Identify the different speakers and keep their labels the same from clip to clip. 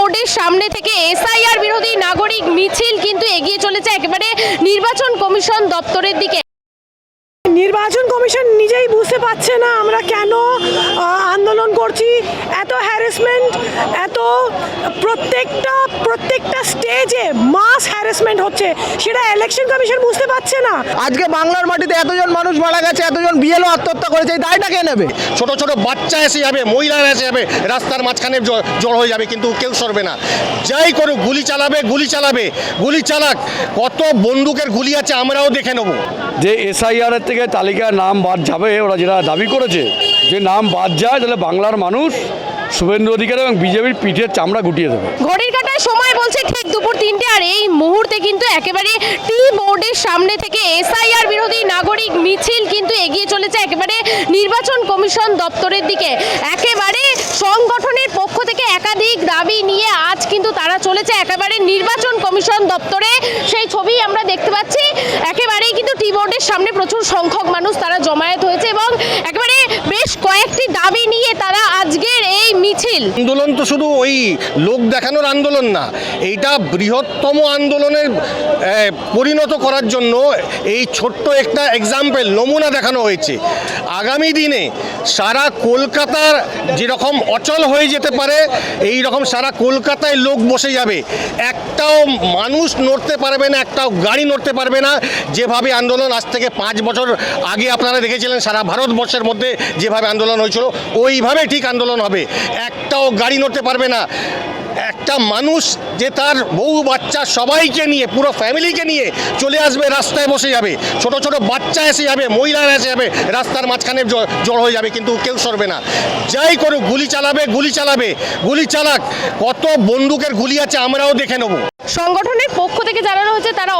Speaker 1: বোর্ডের সামনে থেকে এসআইআর বিরোধী নাগরিক মিছিল কিন্তু এগিয়ে চলেছে একেবারে নির্বাচন কমিশন দপ্তরের দিকে।
Speaker 2: নির্বাচন কমিশন নিজেই বুঝতে পারছে না আমরা কেন আন্দোলন করছি। এত হ্যারাসমেন্ট, এত প্রত্যেকটা স্টেজে মাস হ্যারাসমেন্ট হচ্ছে, সেটা ইলেকশন কমিশন বুঝতে পারছে না।
Speaker 3: আজকে বাংলার মাটিতে এতজন মানুষ মারা গেছে, এতজন বিএলও আত্মহত্যা করেছে, এই দায়টা কে নেবে?
Speaker 4: ছোট ছোট বাচ্চা এসে যাবে, মহিলারা এসে যাবে, রাস্তার মাঝখানে জড় হয়ে যাবে, কিন্তু কেউ সরবে না। যাই করুক, গুলি চালাবে, গুলি চালাক। কত বন্দুকের গুলি আছে আমরাও দেখে নেব।
Speaker 5: যে এসআইআরের থেকে তালিকায় নাম বাদ যাবে, ওরা যেটা দাবি করেছে, যে নাম বাদ যায় তাহলে বাংলার মানুষ শুভেন্দু অধিকারী এবং বিজেপির পিঠের চামড়া গুটিয়ে দেবে।
Speaker 1: ঘড়ির কাঁটায় সময় বলছে ঠিক দুপুর 3টে, আর এই মুহূর্তে কিন্তু একেবারে টি বোর্ডের সামনে থেকে এসআইআর বিরোধী নাগরিক মিছিল কিন্তু এগিয়ে চলেছে একেবারে নির্বাচন কমিশন দপ্তরের দিকে। একেবারে সংগঠনের পক্ষ থেকে একাধিক দাবি নিয়ে আজ কিন্তু তারা চলেছে একেবারে নির্বাচন কমিশন দপ্তরে। সেই ছবি আমরা দেখতে পাচ্ছি, একেবারেই কিন্তু টি বোর্ডের সামনে প্রচুর সংখ্যক মানুষ তারা জমায়েত হয়েছে এবং একেবারে বেশ কয়েকটি দাবি নিয়ে তারা আজকের এই মিছিল।
Speaker 4: আন্দোলন তো শুধু ওই লোক দেখানোর আন্দোলন না, এইটা বৃহত্তম আন্দোলনের পরিণত করার জন্য এই ছোট্ট একটা এক্সাম্পল, নমুনা দেখানো হয়েছে। আগামী দিনে সারা কলকাতার যেরকম অচল হয়ে যেতে পারে, এই রকম সারা কলকাতায় লোক বসে যাবে, একটাও মানুষ নড়তে পারবে না, একটাও গাড়ি নড়তে পারবে না। যেভাবে আন্দোলন আজ থেকে 5 বছর আগে আপনারা দেখেছিলেন সারা ভারতবর্ষের মধ্যে যেভাবে আন্দোলন হয়েছিল, ওইভাবে ঠিক আন্দোলন হবে। একটাও গাড়ি নড়তে পারবে না। একটা মানুষ যে তার বউ বাচ্চা সবাইকে নিয়ে, পুরো ফ্যামিলিকে নিয়ে চলে আসবে, রাস্তায় বসে যাবে, ছোট ছোট বাচ্চা এসে যাবে, মহিলারা এসে যাবে, রাস্তার মাঝখানে জড় হয়ে যাবে, কিন্তু কেউ সরবে না। যাই করুক, গুলি চালাবে, গুলি চালাক। কত বন্দুকের গুলি আছে আমরাও দেখে নেব।
Speaker 1: সংগঠনের পক্ষ থেকে জানানো হচ্ছে তারা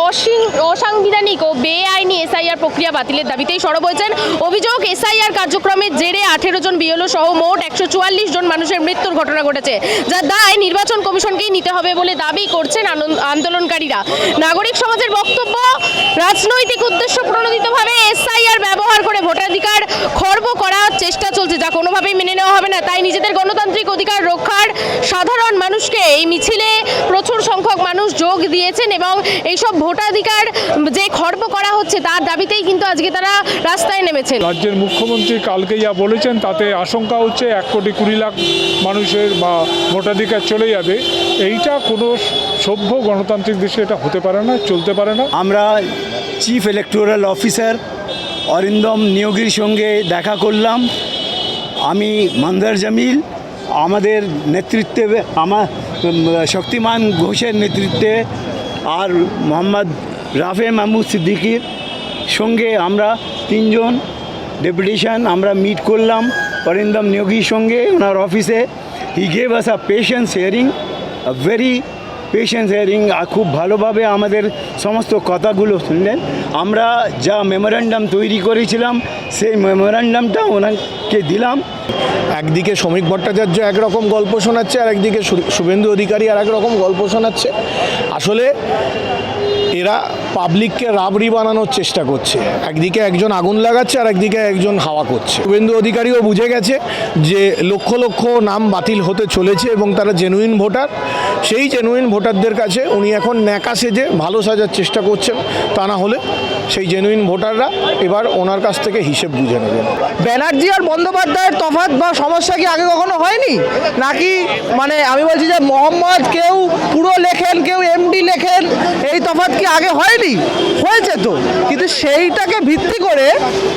Speaker 1: অসাংবিধানিক ও বেআইনি এসআইআর প্রক্রিয়া বাতিলের দাবিতেই সরব হয়েছেন। অভিযোগ, এসআইআর কার্যক্রমের জেরে 18 জন বিএলও সহ মোট 144 জন মানুষের মৃত্যুর ঘটনা ঘটেছে, যার দায় নির্বাচন কমিশনকেই নিতে হবে বলে দাবি করছেন আন্দোলনকারীরা। নাগরিক সমাজের বক্তব্য, রাজনৈতিক উদ্দেশ্য প্রণোদিতভাবে এসআইআর ব্যবহার করে ভোটাধিকার খর্ব করার চেষ্টা চলছে, যা কোনোভাবেই মেনে নেওয়া হবে না। তাই নিজেদের গণতান্ত্রিক অধিকার রক্ষার সাধারণ মানুষকে এই মিছিলে প্রচুর সংখ্যক মানুষ যোগ দিয়েছেন এবং এইসব ভোটাধিকার যে খর্ব করা হচ্ছে তার দাবিতেই কিন্তু আজকে তারা রাস্তায় নেমেছেন।
Speaker 6: রাজ্যের মুখ্যমন্ত্রী কালকে যা বলেছেন তাতে আশঙ্কা হচ্ছে 1,20,00,000 মানুষের বা ভোটাধিকার চলে যাবে। এইটা কোনো সভ্য গণতান্ত্রিক দেশে এটা হতে পারে না, চলতে পারে না।
Speaker 3: আমরা চিফ ইলেকটোরাল অফিসার অরিন্দম নিয়োগীর সঙ্গে দেখা করলাম। আমি মন্দার জামিল আমাদের নেতৃত্বে, আমার শক্তিমান ঘোষের নেতৃত্বে আর মোহাম্মদ রাফে মাহমুদ সিদ্দিকির সঙ্গে আমরা 3 জন ডেপুটেশন আমরা মিট করলাম অরিন্দম নিয়োগীর সঙ্গে ওনার অফিসে। He gave us a patience hearing, a very patience hearing. খুব ভালোভাবে আমাদের সমস্ত কথাগুলো শুনলেন। আমরা যা মেমোরেন্ডাম তৈরি করেছিলাম সেই মেমোরেন্ডামটা ওনাকে দিলাম।
Speaker 7: একদিকে শ্রমিক ভট্টাচার্য একরকম গল্প শোনাচ্ছে, আর একদিকে শুভেন্দু অধিকারী আর একরকম গল্প শোনাচ্ছে। আসলে এরা পাবলিককে রাবড়ি বানানোর চেষ্টা করছে। একদিকে একজন আগুন লাগাচ্ছে আর একদিকে একজন হাওয়া করছে। শুভেন্দু অধিকারীও বুঝে গেছে যে লক্ষ লক্ষ নাম বাতিল হতে চলেছে এবং তারা জেনুইন ভোটার। সেই জেনুইন ভোটারদের কাছে উনি এখন ন্যাকা সেজে ভালো সাজার চেষ্টা করছেন। তা না হলে সেই জেনুইন ভোটাররা এবার ওনার কাছ থেকে হিসেব বুঝে নেবেন।
Speaker 3: ব্যানার্জি আর বন্দ্যোপাধ্যায়ের তফাৎ বা সমস্যা কি আগে কখনো হয়নি? নাকি মানে আমি বলছি যে মোহাম্মদ কেউ পুরো লেখেন, কেউ এমডি লেখেন, এই তফাৎ কি আগে হয়নি? হয়েছে তো, কিন্তু সেইটাকে ভিত্তি করে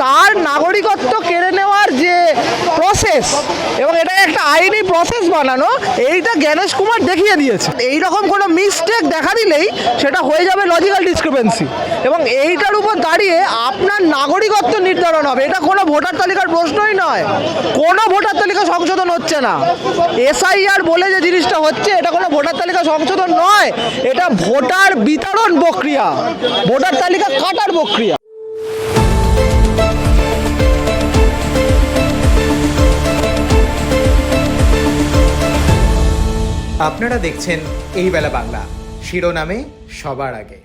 Speaker 3: তার নাগরিকত্ব কেড়ে নেওয়ার যে প্রসেস এবং এটাকে একটা আইনি প্রসেস বানানো, এইটা জ্ঞানেশ কুমার দেখিয়ে দিয়েছে। এইরকম কোনো মিস্টেক দেখা দিলেই সেটা হয়ে যাবে লজিক্যাল ডিসক্রিপেন্সি এবং এইটার উপর দাঁড়িয়ে আপনার নাগরিকত্ব নির্ধারণ হবে। এটা কোনো ভোটার তালিকার প্রশ্নই নয়। কোনো ভোটার তালিকা সংশোধন হচ্ছে না। এসআইআর বলে যে জিনিসটা হচ্ছে, এটা কোনো ভোটার তালিকা সংশোধন নয়, এটা ভোটার বিতরণ প্রক্রিয়া, ভোটার তালিকা কাটার প্রক্রিয়া।
Speaker 8: আপনারা দেখছেন এই বেলা বাংলা, শিরোনামে সবার আগে।